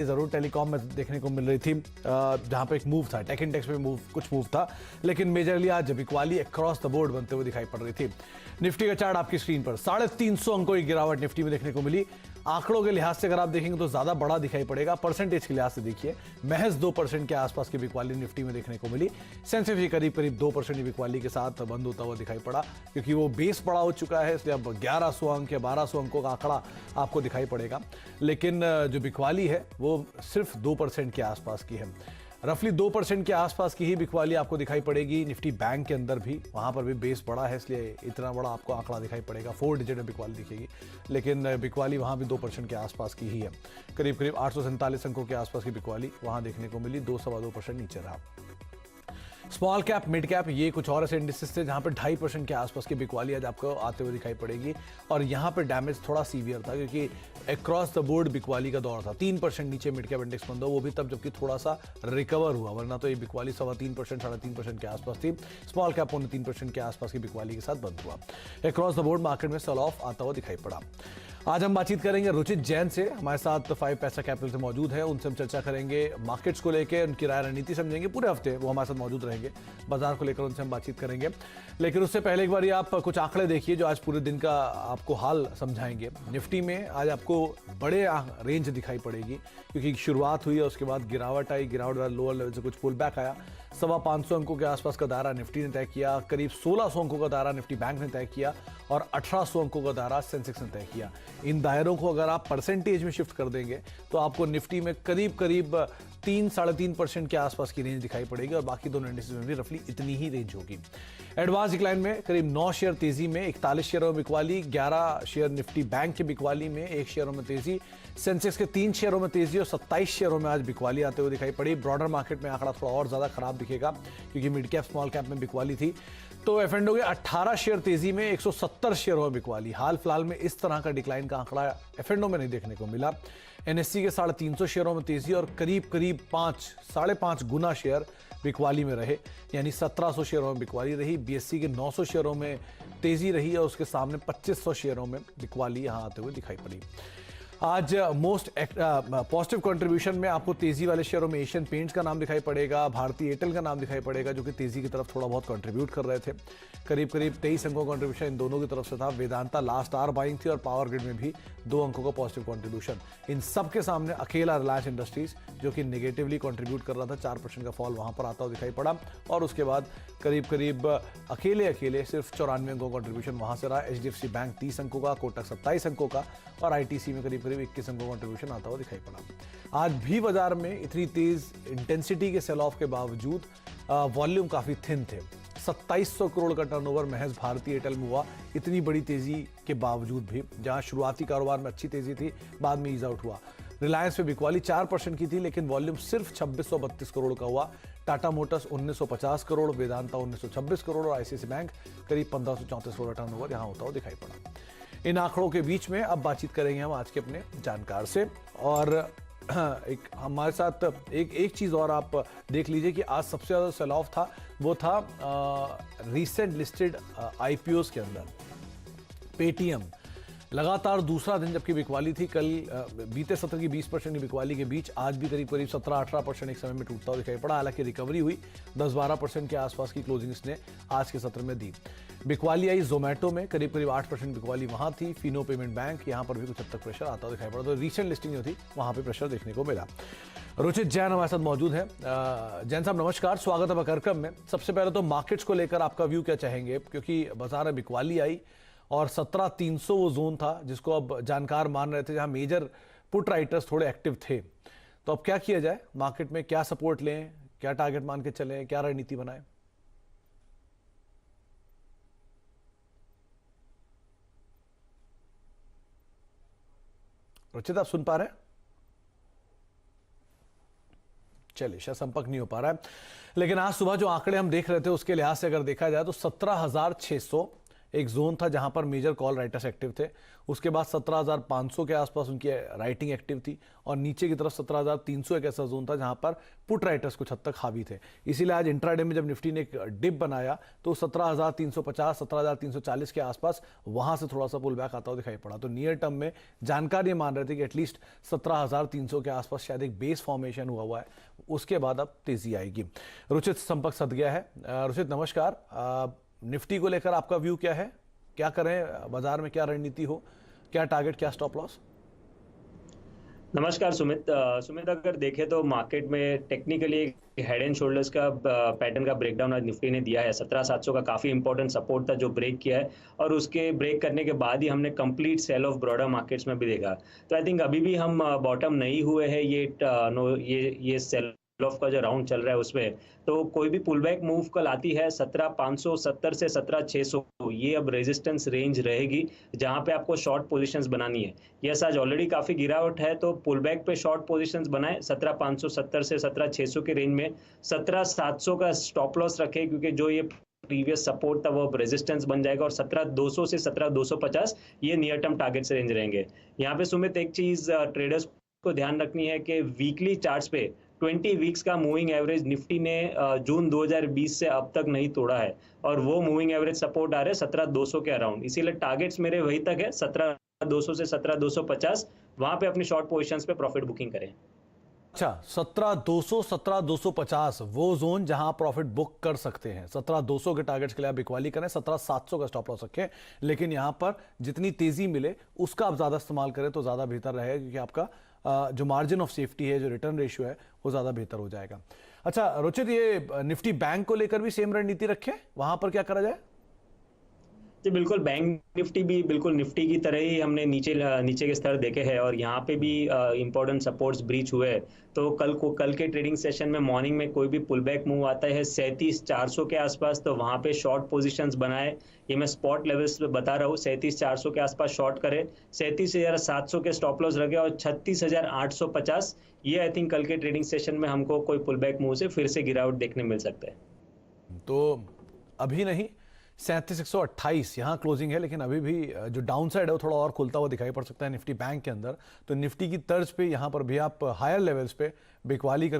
जरूर टेलीकॉम में देखने को मिल रही थी, जहां पे एक मूव था, टेक इंडेक्स में कुछ मूव था, लेकिन मेजरली आज बिकवाली अक्रॉस द बोर्ड बनते हुए दिखाई पड़ रही थी। निफ्टी का चार्ट आपकी स्क्रीन पर 350 अंकों की गिरावट निफ्टी में देखने को मिली। आंकड़ों के लिहाज से अगर आप देखेंगे तो ज्यादा बड़ा दिखाई पड़ेगा, परसेंटेज के लिहाज से देखिए महज 2% के आसपास की बिकवाली निफ्टी में देखने को मिली। सेंसेक्स भी करीब 2% की बिकवाली के साथ बंद होता हुआ दिखाई पड़ा, क्योंकि वो बेस बड़ा हो चुका है, इसलिए अब 1100 अंक या 1200 अंकों का आंकड़ा आपको दिखाई पड़ेगा। लेकिन जो बिकवाली है वो सिर्फ 2% के आसपास की है। रफली 2% के आसपास की ही बिकवाली आपको दिखाई पड़ेगी निफ्टी बैंक के अंदर भी। वहां पर भी बेस बड़ा है, इसलिए इतना बड़ा आपको आंकड़ा दिखाई पड़ेगा, 4 डिजिट में बिकवाली दिखेगी, लेकिन बिकवाली वहां भी 2% के आसपास की ही है। करीब 847 अंकों के आसपास की बिकवाली वहां देखने को मिली, 2-2.25% नीचे रहा। स्मॉल कैप, मिड कैप, ये कुछ और ऐसे इंडिसेस थे जहां पे 2.5% के आसपास की बिकवाली आज आपको आते हुए दिखाई पड़ेगी। और यहां पे डैमेज थोड़ा सीवियर था, क्योंकि अक्रॉस द बोर्ड बिकवाली का दौर था। 3% नीचे मिड कैप इंडेक्स बंद हो, वो भी तब जबकि थोड़ा सा रिकवर हुआ, वरना तो ये बिकवाली 3.25%, 3.5% के आसपास थी। स्मॉल कैप 3% के आसपास की बिकवाली के साथ बंद हुआ। अक्रॉस द बोर्ड मार्केट में सेल ऑफ आता हुआ दिखाई पड़ा। आज हम बातचीत करेंगे रुचित जैन से, हमारे साथ 5 पैसा कैपिटल से मौजूद है। उनसे हम चर्चा करेंगे मार्केट्स को लेकर, उनकी राय रणनीति समझेंगे। पूरे हफ्ते वो हमारे साथ मौजूद रहेंगे, बाजार को लेकर उनसे हम बातचीत करेंगे। लेकिन उससे पहले एक बार आप कुछ आंकड़े देखिए जो आज पूरे दिन का आपको हाल समझाएंगे। निफ्टी में आज आपको बड़े रेंज दिखाई पड़ेगी, क्योंकि शुरुआत हुई है, उसके बाद गिरावट आई, गिरावट बाद लोअर लेवल से कुछ पुल बैक आया। 525 अंकों के आसपास का दायरा निफ्टी ने तय किया, करीब 1600 अंकों का दायरा निफ्टी बैंक ने तय किया, और 1800 अंकों का दायरा सेंसेक्स ने तय किया। इन दायरों को अगर आप परसेंटेज में शिफ्ट कर देंगे तो आपको निफ्टी में करीब 3-3.5% के आसपास की रेंज दिखाई पड़ेगी, और बाकी दोनों इंडिसेस में भी रफली इतनी ही रेंज होगी। एडवांस डिक्लाइन में करीब 9 शेयर तेजी में, 41 शेयरों में बिकवाली, 11 शेयर निफ्टी बैंक की बिकवाली में, 1 शेयरों में तेजी, सेंसेक्स के 3 शेयरों में तेजी और 27 शेयरों में आज बिकवाली आते हुए दिखाई पड़ी। ब्रॉडर मार्केट में आंकड़ा थोड़ा और ज्यादा खराब दिखेगा, क्योंकि मिड कैप स्मॉल कैप में बिकवाली थी। तो एफ&ओ के 18 शेयर तेजी में, 170 शेयरों में बिकवाली। हाल फिलहाल में इस तरह का डिक्लाइन का आंकड़ा एफ&ओ में नहीं देखने को मिला। एनएससी के 350 शेयरों में तेजी और करीब 5.5 गुना शेयर बिकवाली में रहे, यानी 1700 शेयरों में बिकवाली रही। बीएससी के 900 शेयरों में तेजी रही और उसके सामने 2500 शेयरों में बिकवाली यहां आते हुए दिखाई पड़ी। आज मोस्ट पॉजिटिव कंट्रीब्यूशन में आपको तेजी वाले शेयरों में एशियन पेंट्स का नाम दिखाई पड़ेगा, भारतीय एयरटेल का नाम दिखाई पड़ेगा, जो कि तेजी की तरफ थोड़ा बहुत कंट्रीब्यूट कर रहे थे। करीब 23 अंकों का कंट्रीब्यूशन इन दोनों की तरफ से था। वेदांता लास्ट आवर बाइंग थी, और पावर ग्रिड में भी 2 अंकों का पॉजिटिव कंट्रीब्यूशन। इन सब के सामने अकेला रिलायंस इंडस्ट्रीज, जो कि नेगेटिवली कंट्रीब्यूट कर रहा था, 4% का फॉल वहां पर आता हुआ दिखाई पड़ा। और उसके बाद करीब अकेले सिर्फ 94 अंकों का कंट्रीब्यूशन वहां से रहा। एचडीएफसी बैंक 30 अंकों का, कोटक 27 अंकों का, और आईटीसी में करीब 21 अंकों का कंट्रीब्यूशन आता हुआ दिखाई पड़ा। आज भी बाजार में इतनी तेज इंटेंसिटी के सेल ऑफ के बावजूद वॉल्यूम काफी थिन थे। 2700 करोड़ का टर्नओवर महज भारतीय एयरटेल में हुआ, इतनी बड़ी तेजी के बावजूद भी। जहां शुरुआती कारोबार में अच्छी तेजी थी, बाद में ईज आउट हुआ। रिलायंस पे बिकवाली 4% की थी, लेकिन वॉल्यूम सिर्फ 2632 करोड़ का हुआ। टाटा मोटर्स 1950 करोड़, वेदांता 1926 करोड़, और आईसीआईसीआई बैंक करीब 1534 करोड़ का टर्नओवर यहां होता हुआ दिखाई पड़ा। इन आंकड़ों के बीच में अब बातचीत करेंगे हम आज के अपने जानकार से। और एक हमारे साथ एक चीज और आप देख लीजिए कि आज सबसे ज्यादा सेल ऑफ था, वो था रीसेंट लिस्टेड आईपीओस के अंदर। पेटीएम लगातार दूसरा दिन जबकि बिकवाली थी, कल बीते सत्र की 20% की बिकवाली के बीच आज भी करीब 17-18% एक समय में टूटता हुआ दिखाई पड़ा। हालांकि रिकवरी हुई, 10-12% के आसपास की क्लोजिंग इसने आज के सत्र में दी। बिकवाली आई जोमेटो में, करीब 8% बिकवाली वहां थी। फिनो पेमेंट बैंक, यहां पर भी कुछ हद तक प्रेशर आता हुआ दिखाई पड़ा। तो रीसेंट लिस्टिंग जो थी वहां पर प्रेशर देखने को मिला। रुचित जैन हमारे साथ मौजूद है। जैन साहब नमस्कार, स्वागत है कार्यक्रम में। सबसे पहले तो मार्केट्स को लेकर आपका व्यू क्या चाहेंगे, क्योंकि बाजार में बिकवाली आई और 17,300 वो जोन था जिसको अब जानकार मान रहे थे, जहां मेजर पुट राइटर्स थोड़े एक्टिव थे। तो अब क्या किया जाए, मार्केट में क्या सपोर्ट लें, क्या टारगेट मान के चलें, क्या रणनीति बनाएं? रुचित आप सुन पा रहे हैं? चलिए, शायद संपर्क नहीं हो पा रहा है। लेकिन आज सुबह जो आंकड़े हम देख रहे थे उसके लिहाज से अगर देखा जाए तो 17,600 एक जोन था जहां पर मेजर कॉल राइटर्स एक्टिव थे, उसके बाद 17,500 के आसपास उनकी राइटिंग एक्टिव थी, और नीचे की तरफ 17,300 एक ऐसा जोन था जहां पर पुट राइटर्स कुछ हद तक हावी थे। इसीलिए आज इंट्राडे में जब निफ्टी ने एक डिप बनाया तो 17,350 17,340 के आसपास वहां से थोड़ा सा पुल बैक आता हुआ दिखाई पड़ा। तो नियर टर्म में जानकार ये मान रहे थे कि एटलीस्ट 17,300 के आसपास शायद एक बेस फॉर्मेशन हुआ है, उसके बाद अब तेजी आएगी। रुचित संपर्क सद गया है। रुचित नमस्कार। निफ्टी को लेकर आपका व्यू क्या है? क्या करें, बाजार में क्या रणनीति हो, क्या टारगेट, क्या स्टॉप लॉस? नमस्कार सुमित। सुमित, अगर देखें तो मार्केट में टेक्निकली हेड एंड शोल्डर्स का पैटर्न का ब्रेकडाउन आज निफ्टी ने दिया है। 17,700 का काफी इंपॉर्टेंट सपोर्ट था जो ब्रेक किया है, और उसके ब्रेक करने के बाद ही हमने complete sell off broader markets में भी देखा। तो आई थिंक अभी भी हम बॉटम नहीं हुए हैं। ये सेल ऑफ का जो राउंड चल रहा है उसमें तो कोई भी पुल बैक मूव कल आती है 17,570 से 17,600, ये अब रेजिस्टेंस रेंज रहेगी जहां पे आपको शॉर्ट पोजीशंस बनानी है। यस, आज ऑलरेडी काफी गिरावट है, तो पुल बैक पे शॉर्ट पोजीशंस बनाए 17,570 से 17,600 के रेंज में। 17,700 का स्टॉप लॉस रखे, क्योंकि जो ये प्रीवियस सपोर्ट था वो अब रेजिस्टेंस बन जाएगा, और 17,200 से 17,250 ये नियर टर्म टारगेट से रेंज रहेंगे। यहाँ पे सुमित एक चीज ट्रेडर्स को ध्यान रखनी है कि वीकली चार्ट्स पे 20 वीक्स का मूविंग एवरेज निफ्टी ने जून 2020 से अब तक नहीं तोड़ा है, और वो मूविंग एवरेज सपोर्ट आ रहे हैं 17,200 के अराउंड। इसीलिए टारगेट्स मेरे वही तक है 17,200 से 17,250, वहां पे अपनी शॉर्ट पोजीशंस पे प्रॉफिट बुकिंग करें। अच्छा, 17,200 17,250 वो जोन जहां प्रॉफिट बुक कर सकते हैं। 17,200 के टारगेट्स के लिए आप बिकवाली करें, 17,700 का स्टॉप लॉस रखें, लेकिन यहां पर जितनी तेजी मिले उसका आप ज्यादा इस्तेमाल करें तो ज्यादा बेहतर रहेगा, क्योंकि आपका जो मार्जिन ऑफ सेफ्टी है, जो रिटर्न रेशियो है, वो ज्यादा बेहतर हो जाएगा। अच्छा रुचित, ये निफ्टी बैंक को लेकर भी सेम रणनीति रखें, वहां पर क्या करा जाए? जी बिल्कुल, बैंक निफ्टी भी बिल्कुल निफ्टी की तरह ही हमने नीचे के स्तर देखे हैं, और यहाँ पे भी इंपॉर्टेंट सपोर्ट्स ब्रीच हुए हैं। तो कल के ट्रेडिंग सेशन में मॉर्निंग में कोई भी पुल बैक मूव आता है 37,400 के आसपास, तो वहाँ पे शॉर्ट पोजीशंस बनाए। ये मैं स्पॉट लेवल्स पे बता रहा हूँ, 37,400 के आसपास शॉर्ट करे, 37,700 के स्टॉप लॉस रखे, और 36,850 ये आई थिंक कल के ट्रेडिंग सेशन में हमको कोई पुल बैक मूव से फिर से गिरावट देखने मिल सकता है। तो अभी नहीं, 37,128 यहाँ क्लोजिंग है, लेकिन अभी भी जो डाउन साइड है वो थोड़ा और खुलता हुआ दिखाई पड़ सकता है निफ्टी बैंक के अंदर। तो निफ्टी की तर्ज पे यहाँ पर भी आप हायर लेवल्स पे बिकवाली